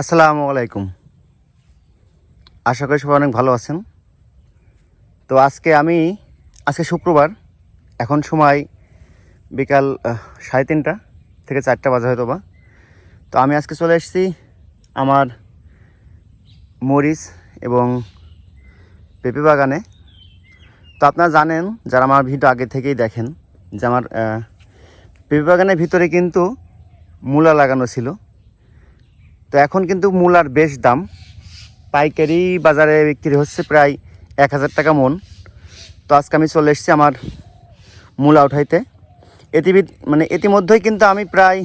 আসসালামু আলাইকুম। আশা করি সবাই অনেক ভালো আছেন। তো আজকে শুক্রবার, এখন সময় বিকাল 3:30 থেকে 4টা বাজে হয়তো বা। তো আমি আজকে চলে এসেছি আমার মরিচ এবং পেঁপে বাগানে। তো আপনারা জানেন, যারা আমার ভিডিও আগে থেকেই দেখেন, যে আমার পেঁপে বাগানের ভিতরে কিন্তু মূলা লাগানো ছিল। তো এখন কিন্তু মূলার বেশ দাম, পাইকারি বাজারে বিক্রি হচ্ছে প্রায় 1000 টাকা মন। তো আজকে আমি চলে এসেছি আমার মূলা উঠাইতে। ইতিমধ্যেই কিন্তু আমি প্রায়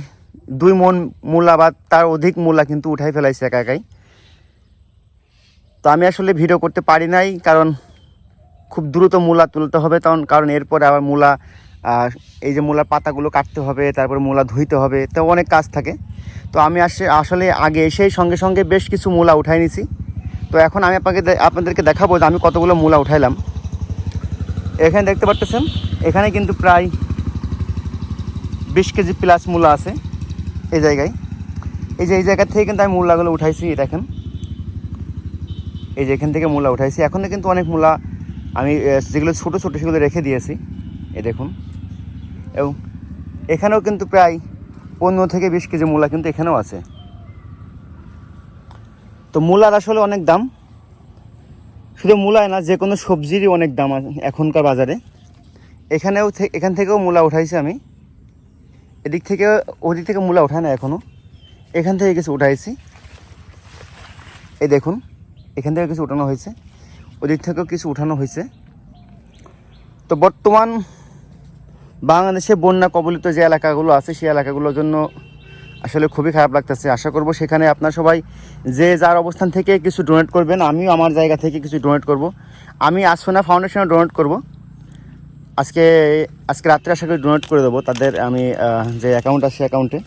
2 মন মূলা বা তার অধিক মূলা কিন্তু উঠাই ফেলাইছি একাই। তো আমি আসলে ভিডিও করতে পারি নাই, কারণ খুব দ্রুত মূলা তুলতে হবে, কারণ এরপরে আবার মূলা এই যে মূলার পাতাগুলো কাটতে হবে, তারপরে মূলা ধুইতে হবে, তো অনেক কাজ থাকে। তো আমি আসলে আগে এসেই সঙ্গে সঙ্গে বেশ কিছু মূলা উঠাই নিছি। তো এখন আমি আপনাদেরকে দেখাবো যে আমি কতগুলো মূলা উঠাইলাম। এখানে দেখতে পাচ্ছেন, এখানে কিন্তু প্রায় 20 কেজি প্লাস মূলা আছে এই জায়গায়। এই জায়গা থেকে কিন্তু আমি মূলাগুলো উঠাইছি। দেখেন, এই যে এখান থেকে মূলা উঠাইছি। এখনও কিন্তু অনেক মূলা আমি যেগুলো ছোটো ছোটো সেগুলো রেখে দিয়েছি। এই দেখুন, এবং এখানেও কিন্তু প্রায় 15 থেকে 20 কেজি মূলা কিন্তু এখানেও আছে। তো মূলার আসলে অনেক দাম, শুধু মূলায় না, যে কোনো সবজিরই অনেক দাম এখনকার বাজারে। এখান থেকেও মূলা উঠাইছি আমি। ওদিক থেকে মূলা উঠায় না এখনও, এখান থেকে কিছু উঠাইছি। এই দেখুন, এখান থেকে কিছু উঠানো হয়েছে, ওদিক থেকেও কিছু উঠানো হয়েছে। তো বর্তমান বাংলাদেশে বন্যা কবলিত যে এলাকাগুলো আছে, সেই এলাকাগুলোর জন্য আসলে খুবই খারাপ লাগতেছে। আশা করব সেখানে আপনারা সবাই যে যার অবস্থান থেকে কিছু ডোনেট করবেন। আমিও আমার জায়গা থেকে কিছু ডোনেট করব। আমি আসফানা ফাউন্ডেশনে ডোনেট করব। আজকে রাত্রে আশা করি ডোনেট করে দেবো তাদের, আমি যে অ্যাকাউন্ট আছে অ্যাকাউন্টে।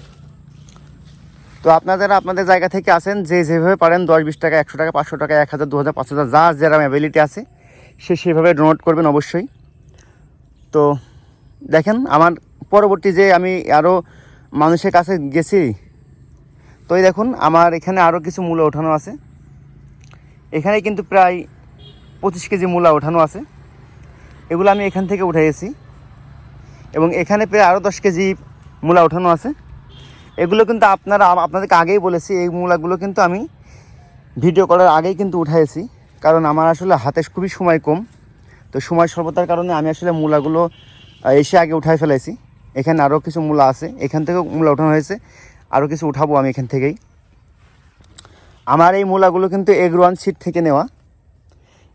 তো আপনারা আপনাদের জায়গা থেকে আসেন, যে যেভাবে পারেন 10-20 টাকা, 100 টাকা, 500 টাকা, 1000, 2000, 5000, যার যেরকম অ্যাবিলিটি আছে সেভাবে ডোনেট করবেন অবশ্যই। তো দেখেন, আমার পরবর্তী যে আমি আরও মানুষের কাছে গেছি, তো এই দেখুন আমার এখানে আরও কিছু মূলা ওঠানো আছে। এখানে কিন্তু প্রায় 25 কেজি মূলা ওঠানো আছে। এগুলো আমি এখান থেকে উঠাইছি, এবং এখানে প্রায় আরও 10 কেজি মূলা ওঠানো আছে। এগুলো কিন্তু আপনাদেরকে আগেই বলেছি, এই মূলাগুলো কিন্তু আমি ভিডিও করার আগেই কিন্তু উঠাইছি, কারণ আমার আসলে হাতে খুবই সময় কম। তো সময় স্বল্পতার কারণে আমি আসলে মূলাগুলো এসে আগে উঠাই ফেলেছি। এখানে আরও কিছু মূলা আছে, এখান থেকেও মূলা ওঠানো হয়েছে, আরও কিছু উঠাবো আমি এখান থেকেই। আমার এই মূলাগুলো কিন্তু এগ্রোয়ান সিড থেকে নেওয়া।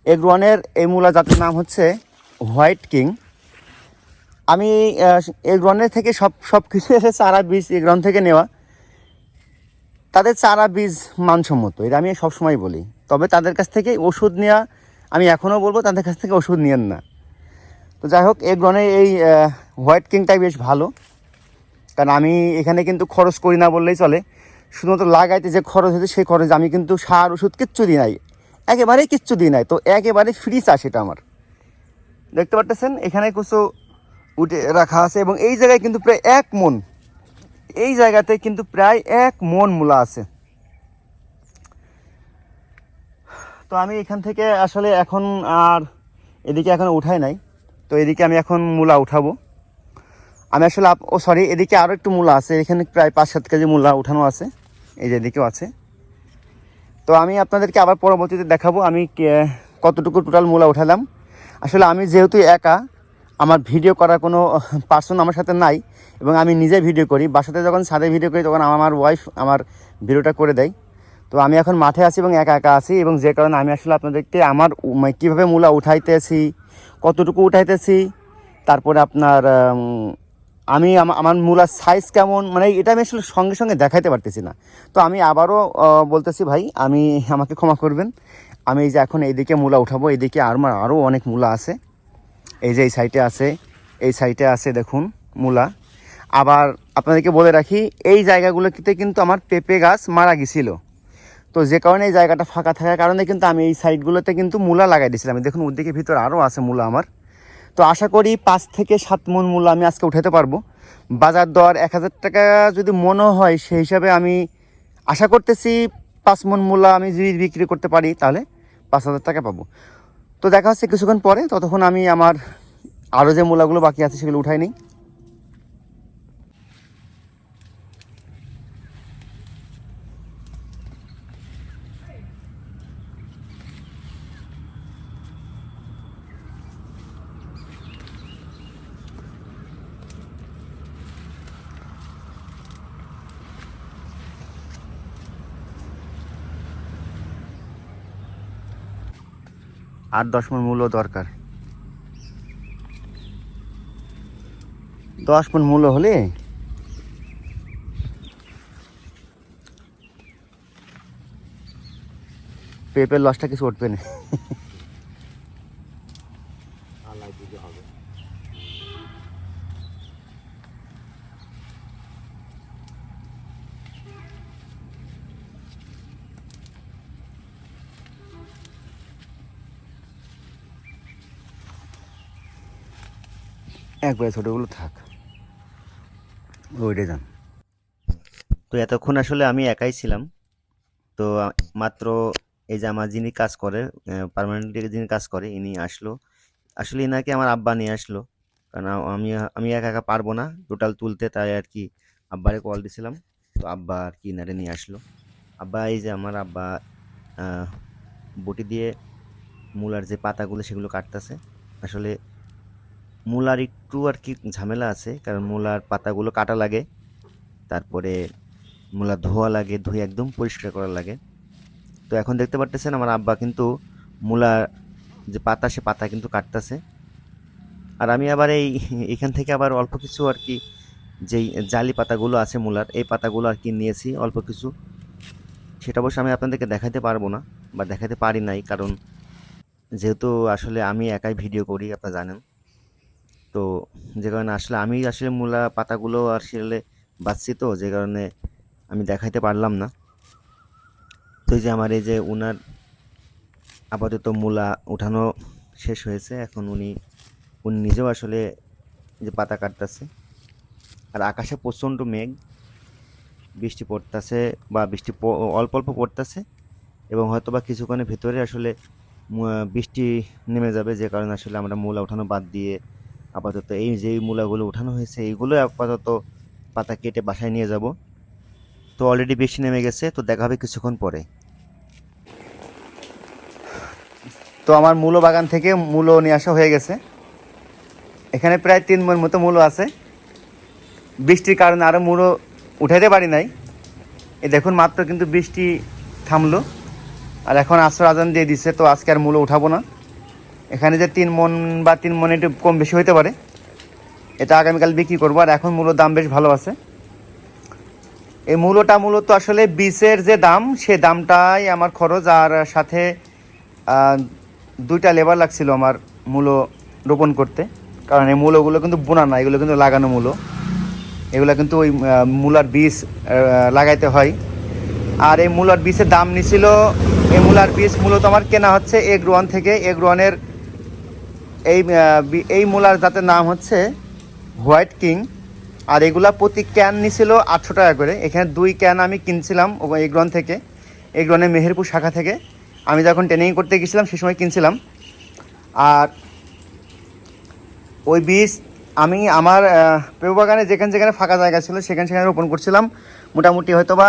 এগ্রোয়ানের এই মূলা জাতের নাম হচ্ছে হোয়াইট কিং। আমি এগ্রোয়ানের থেকে সব কিছু এসে চারা বীজ এগ্রোয়ান থেকে নেওয়া। তাদের চারা বীজ মানসম্মত, এটা আমি সবসময় বলি। তবে তাদের কাছ থেকে ওষুধ নেওয়া, আমি এখনও বলবো তাদের কাছ থেকে ওষুধ নিয়েন না। তো যাই হোক, এগ্রোয়ানের এই হোয়াইট কিংটাই বেশ ভালো, কারণ আমি এখানে কিন্তু খরচ করি না বললেই চলে। শুধুমাত্র লাগাইতে যে খরচ হয়েছে, সেই খরচ আমি কিন্তু সার ওষুধ কিচ্ছু দিই নাই, একেবারেই কিচ্ছু দিই নাই। তো একেবারে ফ্রি চাষ এটা আমার। দেখতে পাচ্ছেন এখানে কিছু উঠে রাখা আছে, এবং এই জায়গায় কিন্তু প্রায় 1 মন, এই জায়গাতে কিন্তু প্রায় 1 মন মূলা আছে। তো আমি এখান থেকে আসলে এখন আর এদিকে এখন উঠাই নাই। তো এদিকে আমি এখন মূলা উঠাবো। আমি আসলে এদিকে আরও একটু মূলা আছে, এখানে প্রায় 5-7 কেজি মূলা উঠানো আছে, এই যে এদিকেও আছে। তো আমি আপনাদেরকে আবার পরবর্তীতে দেখাবো আমি কতটুকু টোটাল মূলা উঠালাম। আসলে আমি যেহেতু একা, আমার ভিডিও করার কোনো পার্সন আমার সাথে নাই, এবং আমি নিজে ভিডিও করি। বাসাতে যখন ছাদে ভিডিও করি তখন আমার ওয়াইফ আমার ভিডিওটা করে দেয়। তো আমি এখন মাঠে আছি এবং একা আছি, এবং যে কারণে আমি আসলে আপনাদেরকে আমার কীভাবে মূলা উঠাইতেছি, কতটুকু উঠাইতেছি, তারপরে আপনার আমি আমার মূলার সাইজ কেমন, এটা আমি আসলে সঙ্গে সঙ্গে দেখাইতে পারতেছি না। তো আমি আবারও বলতেছি, ভাই আমাকে ক্ষমা করবেন। আমি এই যে এখন এইদিকে মূলা উঠাবো, এইদিকে আরও অনেক মূলা আছে। এই যে এই সাইডে আছে দেখুন মূলা। আবার আপনাদেরকে বলে রাখি, এই জায়গাগুলোতে কিন্তু আমার পেঁপে গাছ মারা গেছিলো। তো যে কারণে এই জায়গাটা ফাঁকা থাকার কারণে কিন্তু আমি এই সাইডগুলোতে কিন্তু মূলা লাগাই দিয়েছিলাম। দেখুন ওদিকে ভিতরে আরও আছে মূলা আমার। তো আশা করি 5 থেকে 7 মন মূলা আমি আজকে উঠাতে পারবো। বাজার দর 1000 টাকা যদি মনে হয়, সেই হিসাবে আমি আশা করতেছি 5 মণ মূলা আমি যদি বিক্রি করতে পারি তাহলে 5,000 টাকা পাবো। তো দেখা হচ্ছে কিছুক্ষণ পরে, ততক্ষণ আমি আমার আরও যে মূলাগুলো বাকি আছে সেগুলো উঠাই নিই। আর 10 মণ মূলো দরকার। 10 মণ মূলো হলে পেঁপের লসটা কিছু উঠবে না। একবারে ছোটোগুলো থাক, ওইটাই যান। তো এতক্ষণ আসলে আমি একাই ছিলাম। তো মাত্র এই যে আমার যিনি কাজ করে, পার্মানেন্টলি যিনি কাজ করে, ইনি আসলো। আসলে ইনাকে আমার আব্বা নিয়ে আসলো, কারণ আমি আমি একা একা পারবো না টোটাল তুলতে, তাই আর কি আব্বারে কল দিছিলাম। তো আব্বা আর কি ইনারে নিয়ে আসলো। আব্বা, এই যে আমার আব্বা বটি দিয়ে মূলার যে পাতাগুলো সেগুলো কাটতেছে। আসলে মূলার একটু আর কি ঝামেলা আছে, কারণ মূলার পাতাগুলো কাটা লাগে, তারপরে মূলা ধোয়া লাগে, ধুয়ে একদম পরিষ্কার করা লাগে। তো এখন দেখতে পারতেছেন আমার আব্বা কিন্তু মূলার যে পাতা, সে পাতা কিন্তু কাটতেছে। আর আমি আবার এখান থেকে আবার অল্প কিছু আর কি যেই জালি পাতাগুলো আছে মূলার, এই পাতাগুলো আর কি নিয়েছি অল্প কিছু। সেটা অবশ্য আমি আপনাদেরকে দেখাতে পারবো না বা দেখাতে পারি নাই, কারণ যেহেতু আসলে আমি একাই ভিডিও করি, আপনারা জানেন। তো যে কারণে আসলে আমি আসলে মূলা পাতাগুলো আসলে বাঁচছি, তো যে কারণে আমি দেখাইতে পারলাম না। তো এই যে আমার এই যে উনার আপাতত মূলা উঠানো শেষ হয়েছে, এখন উনি নিজেও আসলে যে পাতা কাটতেছে। আর আকাশে প্রচণ্ড মেঘ, বৃষ্টি পড়তেছে বা বৃষ্টি অল্প অল্প পড়তেছে, এবং হয়তো বা কিছুক্ষণের ভেতরে আসলে বৃষ্টি নেমে যাবে, যে কারণে আসলে আমরা মূলা উঠানো বাদ দিয়ে আপাতত এই যে মূলাগুলো উঠানো হয়েছে এইগুলো আপাতত পাতা কেটে বাসায় নিয়ে যাব। তো অলরেডি বৃষ্টি নেমে গেছে, তো দেখা হবে কিছুক্ষণ পরে। তো আমার মূলো বাগান থেকে মূলো নিয়ে আসা হয়ে গেছে। এখানে প্রায় 3 মণ মতো মূলো আছে। বৃষ্টির কারণে আরও মূলো উঠাইতে পারি নাই। এই দেখুন মাত্র কিন্তু বৃষ্টি থামলো, আর এখন আসর আজান দিয়ে দিচ্ছে, তো আজকে আর মূলো উঠাবো না। এখানে যে 3 মণ বা 3 মণ একটু কম বেশি হতে পারে, এটা আগামীকাল বিক্রি করবো। আর এখন মূলোর দাম বেশ ভালো আছে। এই মূলোটা মূলত আসলে বীজের যে দাম, সে দামটাই আমার খরচ, আর সাথে 2টা লেবার লাগছিল আমার মূলো রোপণ করতে। কারণ এই মূলোগুলো কিন্তু বোনা না, এগুলো কিন্তু লাগানো মূলো। এগুলো কিন্তু ওই মূলার বীজ লাগাইতে হয়। আর এই মূলার বীজের দাম নিছিল, এই মূলার বীজ মূলত আমার কেনা হচ্ছে এগ্রোয়ান থেকে। এগ্রোয়ানের এই মূলার জাতের নাম হচ্ছে হোয়াইট কিং। আর এগুলা প্রতি ক্যান নিছিল 800 টাকা করে। এখানে 2 ক্যান আমি কিনছিলাম এগ্রোয়ান থেকে, এগ্রোয়ানের মেহেরপুর শাখা থেকে। আমি যখন ট্রেনিং করতে গেছিলাম সে সময় কিনছিলাম। আর ওই বীজ আমি আমার পেঁপে বাগানে যেখানে যেখানে ফাঁকা জায়গা ছিল সেখানে সেখানে রোপণ করছিলাম। মোটামুটি হয়তো বা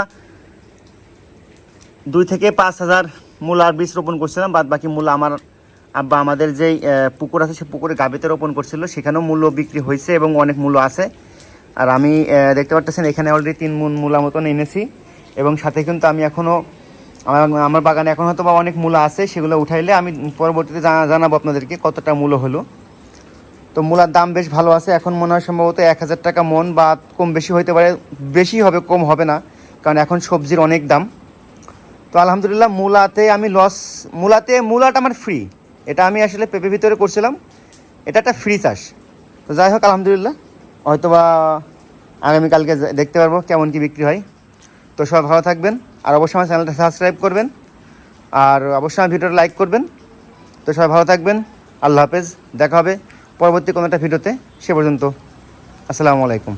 2 থেকে 5,000 মূলার বীজ রোপণ করছিলাম। বাদ বাকি মূলা আমার আব্বা আমাদের যেই পুকুর আছে সে পুকুরে গাবিতে রোপণ করছিল, সেখানেও মূল্য বিক্রি হয়েছে এবং অনেক মূল্য আছে। আর আমি দেখতে পাচ্ছেন এখানে অলরেডি 3 মণ মূলা মতন এনেছি, এবং সাথে কিন্তু আমি এখনও আমার বাগানে এখন হয়তো বা অনেক মূলা আছে, সেগুলো উঠাইলে আমি পরবর্তীতে জানাবো আপনাদেরকে কতটা মূল্য হলো। তো মূলার দাম বেশ ভালো আছে। এখন মনে হয় সম্ভবত 1,000 টাকা মণ, বা কম বেশি হতে পারে, বেশি হবে কম হবে না, কারণ এখন সবজির অনেক দাম। তো আলহামদুলিল্লাহ মূলাতে আমি মূলাটা আমার ফ্রি। এটা আমি আসলে পেঁপে ভিতরে করছিলাম, এটা একটা ফ্রি চাষ। তো যাই হোক আলহামদুলিল্লাহ, হয়তো বা আগামীকালকে দেখতে পারবো কেমন কি বিক্রি হয়। তো সবাই ভালো থাকবেন, আর অবশ্যই আমার চ্যানেলটা সাবস্ক্রাইব করবেন, আর অবশ্যই আমার ভিডিওটা লাইক করবেন। তো সবাই ভালো থাকবেন, আল্লাহ হাফেজ। দেখা হবে পরবর্তী কোনো একটা ভিডিওতে। সে পর্যন্ত আসসালামু আলাইকুম।